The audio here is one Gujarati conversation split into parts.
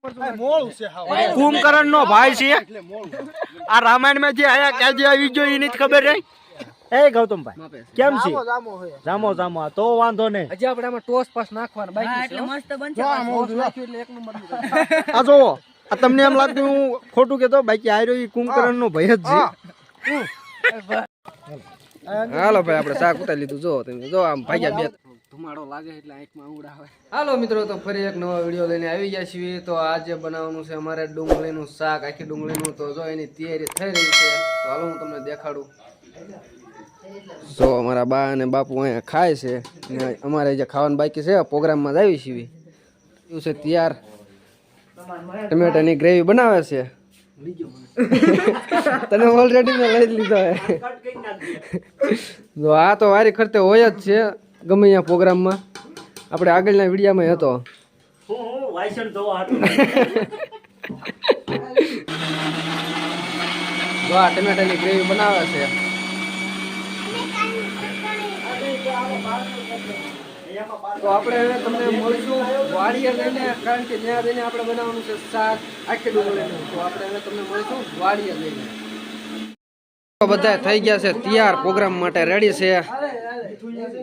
કુંભકરણ નો ભાઈ છે આ રામાયણ માં જે આયા ક્યાં આવી ગયો એની ખબર રહી એ ગૌતમભાઈ કેમ છે જામો જામો તો વાંધો નહીં હજી આપણે આમાં ટોસ પાસ નાખવાના બાકી છે એટલે મસ્ત બનશે ટોસ નાખ્યું એટલે એક નંબર આ જો આ તમને એમ લાગતું હું ખોટું કેતો બાકી આયરો ઈ કુંભકરણ નો ભય જ છે હાલો ભાઈ આપણે શાક ઉતારી લીધું જો તમે જો આમ ભાગ્યા બે ધુમાડો લાગે એટલે આંખમાં ઉડા આવે હાલો મિત્રો તો ફરી એક નવો વિડીયો લઈને આવી ગયા છીએ તો આજે બનાવવાનું છે અમારે ડુંગળીનું શાક આખી ડુંગળીનું તો જો એની તૈયારી થઈ રહી છે તો હાલો હું તમને દેખાડું જો અમારા બા અને બાપુ અહીંયા ખાય છે ને અમારે જે ખાવાનું બાકી છે પ્રોગ્રામમાં જ આવી છીએ એવું છે તૈયાર ટમેટાની ગ્રેવી બનાવે છે તને ઓલરેડી મેં લઈ લીધો હે જો આ તો વારી ખર્ચે હોય જ છે ગમે અહીંયા પ્રોગ્રામમાં આપણે આગળના વિડીયામાં હતો જો આ ટમેટાની ગ્રેવી બનાવે છે તો આપણે હવે તમને મળશું વાડીએ જઈને કારણ કે ત્યાં જઈને આપણે બનાવવાનું છે શાક આખી ડુંગળીનું તો આપણે હવે તમને મળશું વાડીએ જઈને બધા થઈ ગયા છે તૈયાર પ્રોગ્રામ માટે રેડી છે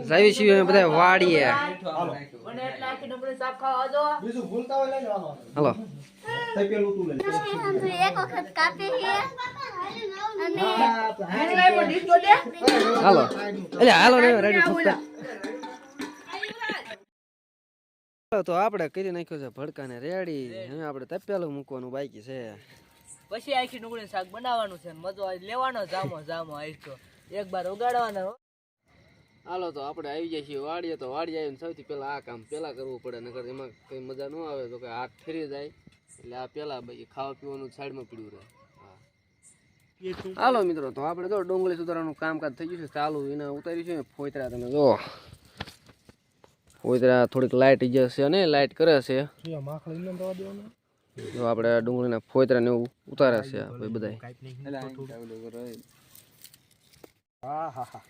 જાવી છીએ બધા વાડીએ હાલો હાલો એટલે હાલો રેડી તો આપણે કરી નાખ્યો છે ભડકાને રેડી હવે આપણે તપેલું મૂકવાનું બાકી છે પછી આખી ડુંગળી શાક બનાવવાનું છે મજો લેવાનો જામો જામો આઈતો એક બાર ઉગાડવાનો હાલો તો આપણે આવી જાય છીએ વાડીએ તો વાડી આવીને સૌથી પહેલા આ કામ પહેલા કરવું પડે નકર એમાં કઈ મજા ન આવે તો કે હાથ ફેરી જાય એટલે આ પહેલા ખાવા પીવાનું સાઈડમાં પડ્યું રહે હાલો મિત્રો તો આપણે જો ડુંગળી સુધારવાનું કામકાજ થઈ ગયું છે ચાલુ એને ઉતાર્યું છે ફોતરા તમે જો ફોતરા થોડીક લાઇટ જશે ને લાઇટ કરે છે જો આપણે ડુંગળીના ફોતરા ને એવું ઉતારે છે બધા હા હા હા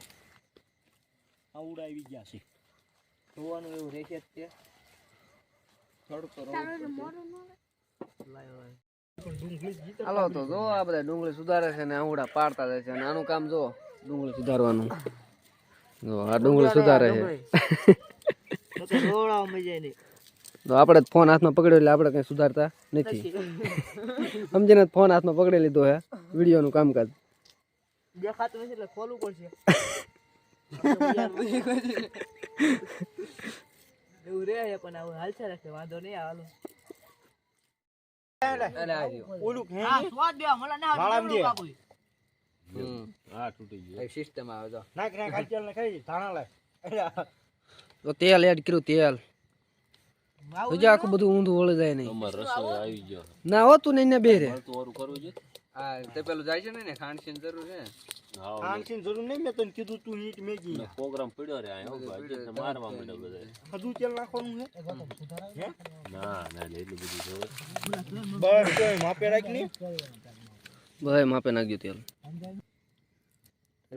ઉડાવી ગયા છે જોવાનું એવું રહેશે તે હાલો તો જો આ બધા ડુંગળી સુધારે છે ને આવડા પાડતા જાય છે અને આનું કામ જો ડુંગળી સુધારવાનું જો આ ડુંગળી સુધારે છે તો આપણે ફોન હાથમાં પકડ્યો એટલે આપણે કઈ સુધારતા નથી સમજીને ફોન હાથમાં પકડી લીધો હે વિડીયોનું કામકાજ દેખાતું નથી એટલે ખોલવું પડશે એવું રે પણ આવું હાલશે રાખે વાંધો નહીં હાલો તો તેલ એડ કર્યું તેલ હજી આખું બધું ઊંધું વળી જાય નહીં ના હોતું નહીં ને બે રે પેલું જાય છે ને ખાંડસી જરૂર છે ખાંડસી જરૂર નહીં મેં તને કીધું તું ઈટ મેગી પ્રોગ્રામ પડ્યો રે મારવા માંડ્યો બધા હજુ તેલ નાખવાનું છે ના ના એટલું બધું બસ કોઈ માપે રાખ ની ભાઈ માપે નાખ્યું તેલ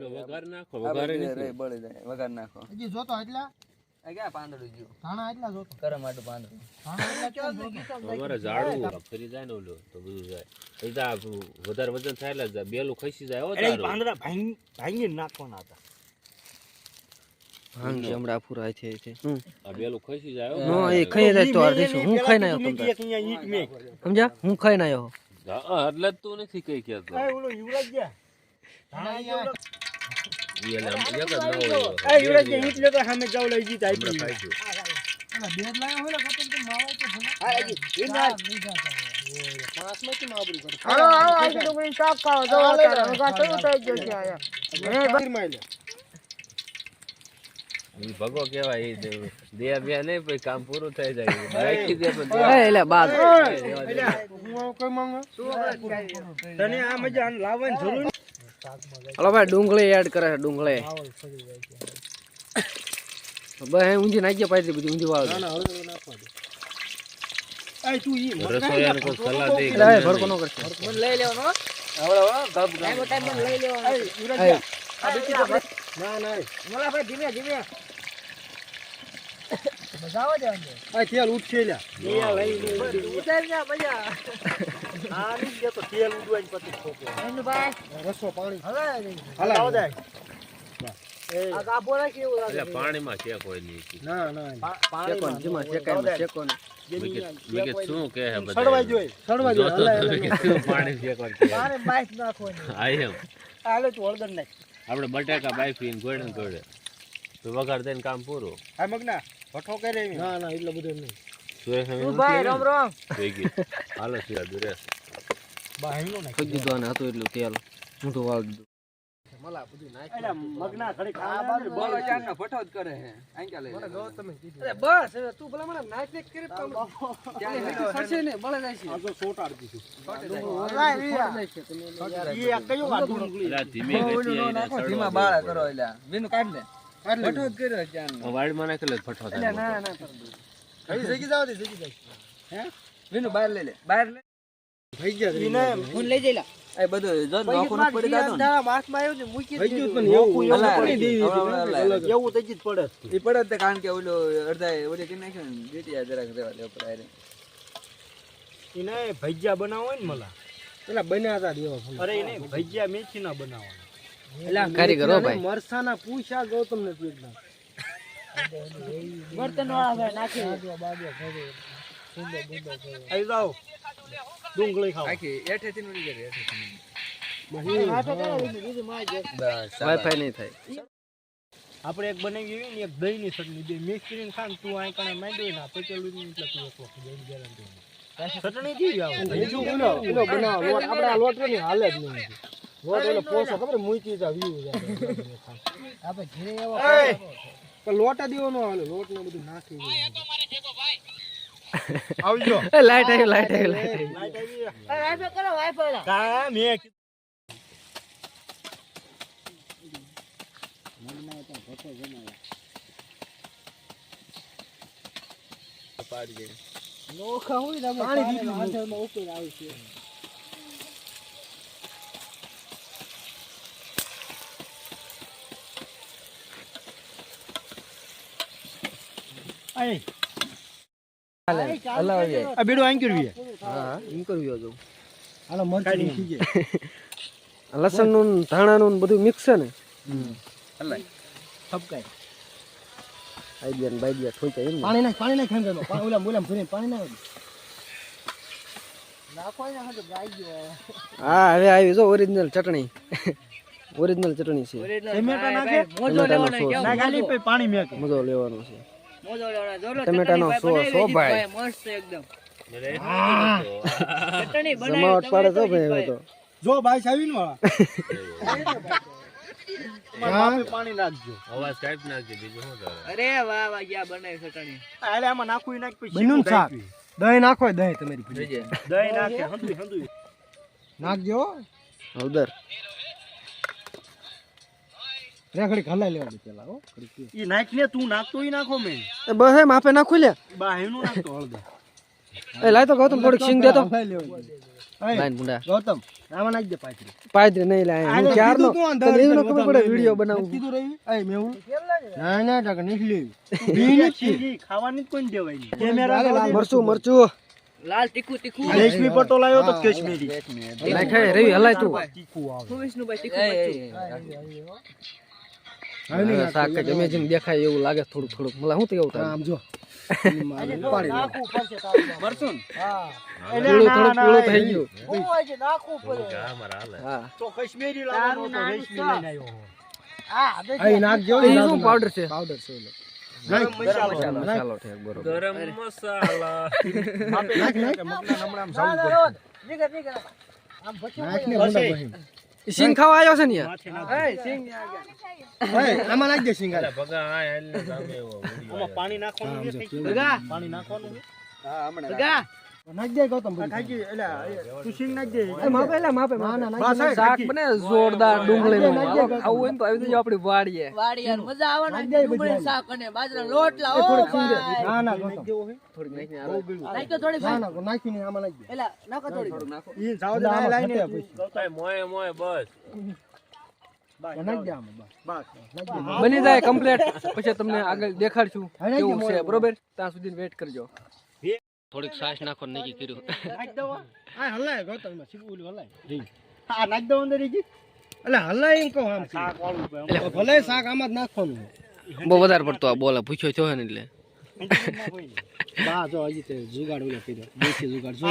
વઘાર નાખો વઘાર રે બળી જાય વઘાર નાખો હજી જોતો એટલા આ ક્યાં પાંદડું જીવ ધાણા એટલા જોતો કરમ આટું પાંદડું અમારે ઝાડું ફરી જાય ને ઓલો તો બધું જાય એદા વધારે વજન થાય એટલે બેલું ખસી જાય હો તારું પાંદડા ભાંગી નાખવાના હતા ભાંગી હમણાં પૂરા છે આ બેલું ખસી જાય હો એ ખાઈ જાય તો અડધી હું ખાઈ ના આવ્યો સમજા હું ખાઈ ના આવ્યો હા એટલે તું નથી કઈ કેતો ઓલો યુવરાજ ગયા ધાણા ભગો કેવાય દે બે નહીં પછી કામ પૂરું થઈ જાય હલો ભાઈ ડુંગળી એડ કરે છે ડુંગળી બસ ઊંધી નાખીએ પાછી બધી ઊંધી વાળ રસોઈયાને કોઈ સલાહ દે ભડકો નો કરશે લઈ લેવાનો ટાઈમ લઈ લેવાનો ના ના મોલા ભાઈ ધીમે ધીમે બજાવો દે અંદર આ તેલ ઉઠશે લ્યા તેલ લઈને ઉતાર ને મજા આ ની જે તો તેલ ઉડવાની પછી ઠોકે એનું ભાઈ રસો પાણી હલાવ દે આ ગાબો ના કેવું લાગે એટલે પાણીમાં છે કોઈ નહીં ના શેકોન જેમાં શેકાય શેકોન મેં શું કહે છે બધા સડવા જોઈએ શું પાણી છે કોઈ કહે મારે બાઈક નાખવાની આઈ એમ હાલે તું હળદર નાખ આપણે બટાકા બાફીને ગોળે ને ગોળે તો વઘાર દઈને કામ પૂરું આ મગના ભઠ્ઠો કરે ના એટલો બધો નહીં તું ભાઈ રામ રામ થઈ ગઈ હાલો સીધા દુરે બાહીનો નાખ ખોઈ દીધું અને હતું એટલું તેલ મોટું વાળ દીધું મલા બધું નાખ એટલે મગના ઘડી આ ખાવા બાજુ બોલો ચાર ના ભઠ્ઠો જ કરે છે આંક્યા લઈ મને તમે કીધું અરે બસ હવે તું ભલા મને નાખ નાખ કરે તો સરસે ને બળે જાય છે આ તો સોટાડ દીધું ઈ આ કયો વાત ડુંગળી એટલે ધીમે ગતિએ એને ધીમા બાળા કરો એટલે વિનું કાઢ લે ભઠ્ઠો જ કર્યો ચાર નો વાડમાં નાખેલો જ ફઠો થાય ના ના કઈ જગી જાવ દે જગી જાય હે વિનું બહાર લઈ લે બહાર લે થઈ ગયા ઈને ફોન લઈ જઈલા એ બધું જો નોખું પડી જાતો ને માથમાં આવ્યું ને મૂકી થઈ ગયું પણ એવું એવું થઈ જ પડે એ પડે તે કારણ કે ઓલો અડધા ઓલી કે નાખ્યો ને બેટિયા જરાક રેવા દે ઉપર આરે ઈને ભજીયા બનાવો ને મલા પેલા બન્યા હતા દેવા અરે ઈને ભજીયા મેથી ના બનાવવાના એલા કારીગરો ભાઈ. મરસાના પૂછ્યા ગૌતમ ને તું એકદમ બર્તન વાળા ભાઈ નાખી આવી જાઓ ડુંગળી ખાઓ આખી એઠેથી નું નીકળે એઠેથી વાઈફાઈ નહીં થાય આપણે એક બનાવી એવી ને એક દહીં ની ચટણી બે મિક્સ કરીને ખાન તું આ કણે માંડ્યો ના પેકેલું ની એટલે તું એક વખત દહીં ગેરંટી ચટણી કેવી આવે બીજું ઓલો બનાવો લોટ આપણે આ લોટ ની હાલે જ નહીં લોટ ઓલો પોસો ખબર મૂકી જા વ્યુ આપણે ઘરે એવો પણ લોટ દેવો નો હાલે લોટ ને બધું નાખી આવજો લાઈટ આવી લાઈટ આવી કરો વાઈફાઈ કા મે પાડી દે નોખા હોય ને પાણી દીધું હાથમાં ઉપર આવે છે આય હલાવી આ બેડો આઈ કરવી હા એમ કરવી જો હાલો મરચી થઈ જાય લસણ નું ધાણા નું બધું મિક્સ છે ને હલાય થપકાય આઈડિયા ને બાઈડિયા ઠોકાય એમ ને પાણી નાખ ખાંગનો ઓલા બોલા ભરીને પાણી નાખ નાખવાય ને તો ગાઈ ગયો હા હવે આવી જો ઓરિજિનલ ચટણી ઓરિજિનલ ચટણી છે ટમેટા નાખે મોજો ટમેટાનો લેવાનો સોસ. ના ખાલી પછી પાણી મેકે મજો લેવાનો છે મોજો લેવાનો જોલો ટમેટાનો સોસ ભાઈ મસ્ત એકદમ ચટણી જમાવટ પાડે તો ભાઈ હવે તો જો બાઈસ આવી ને વાળા પાણી નાખજો અવાજ કાઢી નાખજે બીજું શું કરે અરે વાહ વાહ ગયા બનાવી ચટણી આલે આમાં નાખું નાખ પછી બન્યું શાક દહીં નાખો દહીં તમારી પાસે દહીં નાખે હંદુઈ નાખજો હળદર રેખડી ખલાઈ લેવા દે પેલા હો ઈ નાખને તું નાખતો ઈ નાખો મે એ બસ એમ આપે નાખું લે બાહેનું નાખતો હળદર એ લાય તો ગૌતમ થોડીક સિંગ દે તો એ લાઈન મુંડા ગૌતમ આમાં નાખ દે પાછળ પાદરી નહીં લાય હું ચાર નો તને એવું ન ખબર પડે વિડિયો બનાવું કીધું રહી એ મેવું ના ના ટક નીકળી બીને ઈ ખાવાની જ કોઈ દેવાય નહીં કેમેરા મરચું મરચું લાલ તીખું રેશમી પટોલ આવ્યો તો કાશ્મીરી નાખે રવિ હલાય તું તીખું આવે વિષ્ણુભાઈ તીખું શાક કઈક અમેઝિંગ દેખાય એવું લાગે થોડું થોડું મને શું કેવું થાય આમ જો પાણી મરસું પીળું થોડું પીળું થઈ ગયું નાખવું પડે હા મારા હાલે હા તો કાશ્મીરી લાવવાનો તો રેશમી લઈને આવ્યો અહીં નાખજો એ શું પાવડર છે પાવડર છે ઓલો ગરમ મસાલો ચાલો ઠીક બરોબર ગરમ મસાલા નાખ મગના નમણામ સાવું પડે નાખ ને મુંડા બહીમ ઈ સિંગ ખાવા આવ્યો છે ને યાર માથે નાખ આમાં નાખ દે સિંગારા ભગા આ હેલને સામે એવો આમાં પાણી નાખવાનું છે પાણી નાખવાનું છે હા હમણાં નાખ દે ગૌતમ નાખી એટલે તું સિંગ નાખ દે માપે માપે ના ના શાક બને જોરદાર ડુંગળી નું આવું હોય ને તો આવી જજો આપણી વાડીએ વાડી યાર મજા આવે ને ડુંગળી શાક અને બાજરાનો લોટ લાવો ના ના ગૌતમ થોડીક નાખીને નાખો થોડી ના ના નાખીને આમાં નાખ દે એલા નાખો થોડી નાખો ઈ સાવ દે લાઈને મોય મોય બસ બની જાય કમ્પ્લીટ પછી તમને આગળ દેખાડશું કેવું છે બરોબર ત્યાં સુધી વેઇટ કરજો થોડીક સાસ નાખો નક્કી કર્યું નાખ દો આ હલાય ગોતમ માં સીબુલ હલાય આ નાખ દો અંદર ઈ એટલે હલાય એમ કહો આમ શાક વાળું ભલે શાક આમાં જ નાખવાનું બહુ વધારે પડતો આ બોલા પૂછ્યો છો ને એટલે બા જો હજી તે જુગાડ ઓલા કર્યો દેશી જુગાડ જો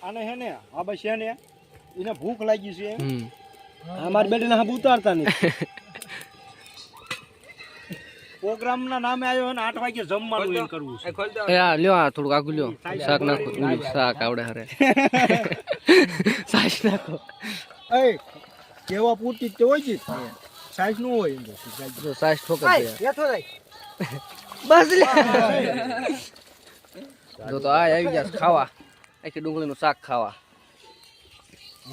આને હે ને આ બસ હે ને એને ભૂખ લાગી છે અમારી બેટીને હબ ઉતારતા નહીં પ્રોગ્રામ ના નામે આવ્યો ને 8 વાગે જમવાનું એમ કરવું છે એ આ લ્યો આ થોડુંક આગું લ્યો શાક નાખો શાક આવડે હરે સાસ નાખો એ કેવા પૂરતી તે હોય છે સાઈઝ નું હોય એમ જો સાસ ઠોકર છે બેઠો રહી બસ લે જો તો આ આવી ગયા ખાવા આખી ડુંગળીનું શાક ખાવા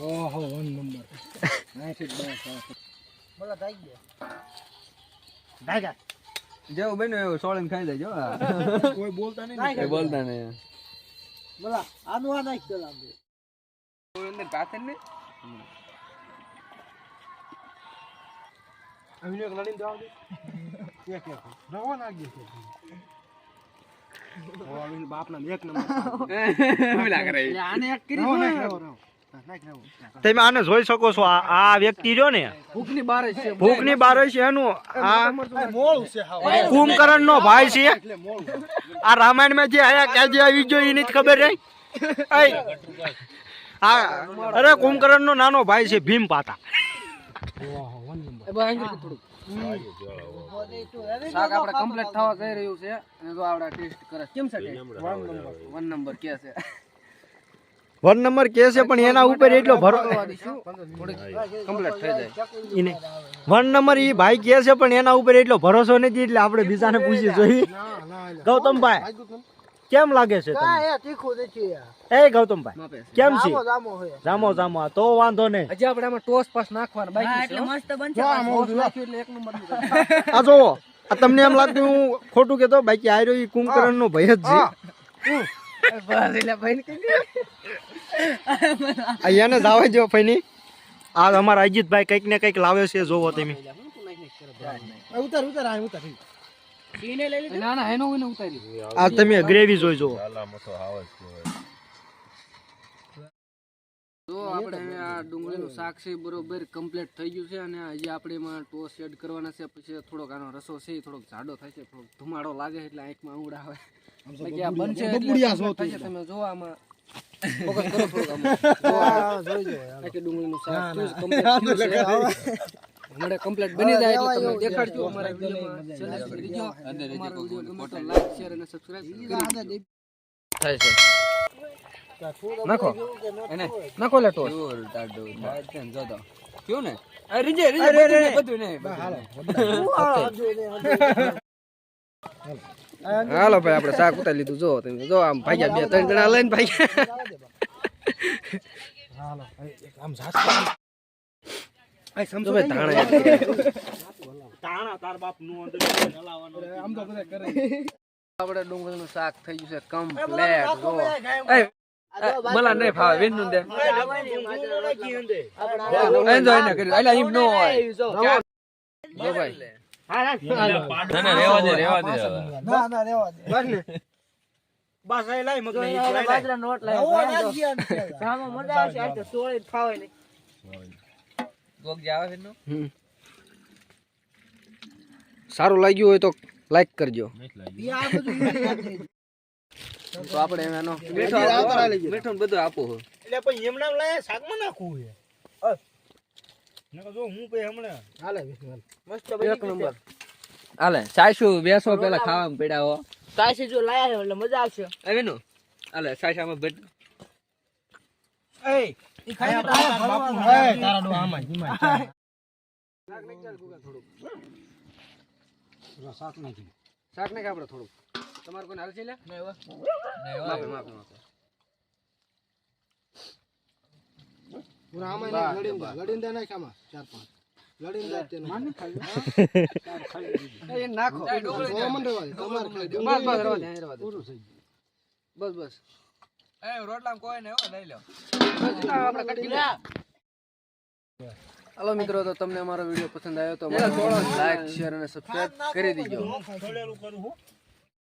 ઓહો 1 નંબર નાખી દે બોલા થઈ ગયા જેવું બન્યું એવું સોળીને ખાઈ દેજો કોઈ બોલતા નહીં કઈ બોલતા નહીં બોલા આનું આ નાખ દે લાંબે અંદર કાથે ને અમીને લડીને જાવ દે એક નવો નાખ દે ઓ અમીને બાપના એક નંબર બોલા કરે આને એક કરી તમે આને જોઈ શકો છો આ વ્યક્તિ જો ને ભૂખની બાર છે ભૂખની બાર છે એનું આ કુંભકર્ણ નો ભાઈ છે આ રામાયણ માં જે આયા ક્યાં આવી ગયો એ નથી ખબર રહી અરે કુંભકર્ણ નો નાનો ભાઈ છે ભીમ પાતા શાક આપણે કમ્પ્લીટ થવા જઈ રહ્યું છે અને જો આપણે ટેસ્ટ કરે કેમ છે 1 નંબર કે છે 1 નંબર કે છે પણ એના ઉપર એટલો ભરો કમ્પ્લીટ થઈ જાય 1 નંબર ઈ ભાઈ કે છે પણ એના ઉપર એટલો ભરોસો નથી એટલે આપણે બીજાને પૂછી જોઈએ ગૌતમભાઈ કેમ લાગે છે તમને એ ગૌતમભાઈ કેમ છે જામો જામો તો વાંધો નહીં હજી આપણે આમાં ટોસ પાસ નાખવાના બાકી છે એટલે મસ્ત બનશે ટોસ નાખ્યું એટલે 1 નંબર આ જોવો આ તમને એમ લાગતું હું ખોટું કેતો બાકી આ રહ્યો ઈ કુંભકર્ણ નો ભય જ છે બસ એટલે ભાઈ અહીંયાને જાવા જો ફઈની આ અમારા અજીતભાઈ કઈક ને કઈક લાવે છે જોવો તમે ઉતાર સીને લઈ લીધું ના ના એનો એને ઉતારી આ તમે ગ્રેવી જોઈ જો તો આપણે હવે આ ડુંગળીનું શાક છે બરોબર કમ્પ્લીટ થઈ ગયું છે અને હજી આપણે એમાં ટોસ એડ કરવાના છે પછી થોડોક આનો રસો છે થોડોક જાડો થાય છે થોડોક ધુમાડો લાગે એટલે આંખમાં આંગળા આવે બાકી આ બનશે એટલે તમે જો આમાં ફોકસ કરો થોડુંક આમાં જોઈ જો આખી ડુંગળીનું શાક કમ્પ્લીટ અમારે કમ્પ્લીટ બની જાય એટલે તમને દેખાડજો અમારા વિડિયોમાં ચેનલ પર દીજો અમારો વિડિયો ગમે તો લાઈક શેર અને સબસ્ક્રાઇબ કરી થાય છે નાખો એને નાખો લે ટોસ ટાડો થાય છે જો તો ક્યું ને રીજે બધું ને હાલો ભાઈ આપણે શાક ઉતારી લીધું જો તમે જો આમ ભાગ્યા 2-3 જણા લઈને ભાગ્યા સમજો ભાઈ તાણા તાર બાપ નું અંદર હલાવવાનો આમ તો બધા કરે આપણે ડુંગળીનું શાક થઈ ગયું છે કમ્પ્લીટ જો मला नहीं फावे विन दे एन्जॉय न करी अला हिम नो હોય જો ભાઈ ના રેવા દે ના રેવા દે બસ ને બસ આ લાઈ મગ નહીં લાઈ બાજરા નોટ લાવી સામો મજા આવશે આ તો સોળી ખાવે નહીં ગોગ જાવે છે નો સારું લાગ્યું હોય તો લાઈક કરજો ઈ આ બધું તો આપણે એનો મીઠો બધું આપો એટલે પછી એમના લાય શાકમાં નાખવું છે નકો જો હું પે હમણે હાલે મસ્ત એક નંબર હાલે સાસુ બેસો પેલા ખાવામાં પડ્યા હો કાશી જો લાયા છે એટલે મજા આવશે આવેનો હાલે સાસામાં બટ એ ઈ ખાય તારા બાપુ એ તારા ડો આમાં હિમાય શાક નહીં ચાલ ગુગા થોડું શાક નહીં શાક ને આપણે થોડું તમારે કોને હાલ છે લે નહીં હો માફે પૂરા આમાં લડીને દે નાખ આમાં 4-5 લડીને દે તે એ નાખો ઓમન રેવા દે તમાર ખાઈ દે બસ રવા દે પૂરું થઈ ગયું બસ એ રોટલા કોઈ ને હો લઈ લો આપણે કટી લે હાલો મિત્રો, તો તમને અમારો વિડીયો પસંદ આવ્યો તો લાઈક, શેર અને સબસ્ક્રાઇબ કરી દીજો.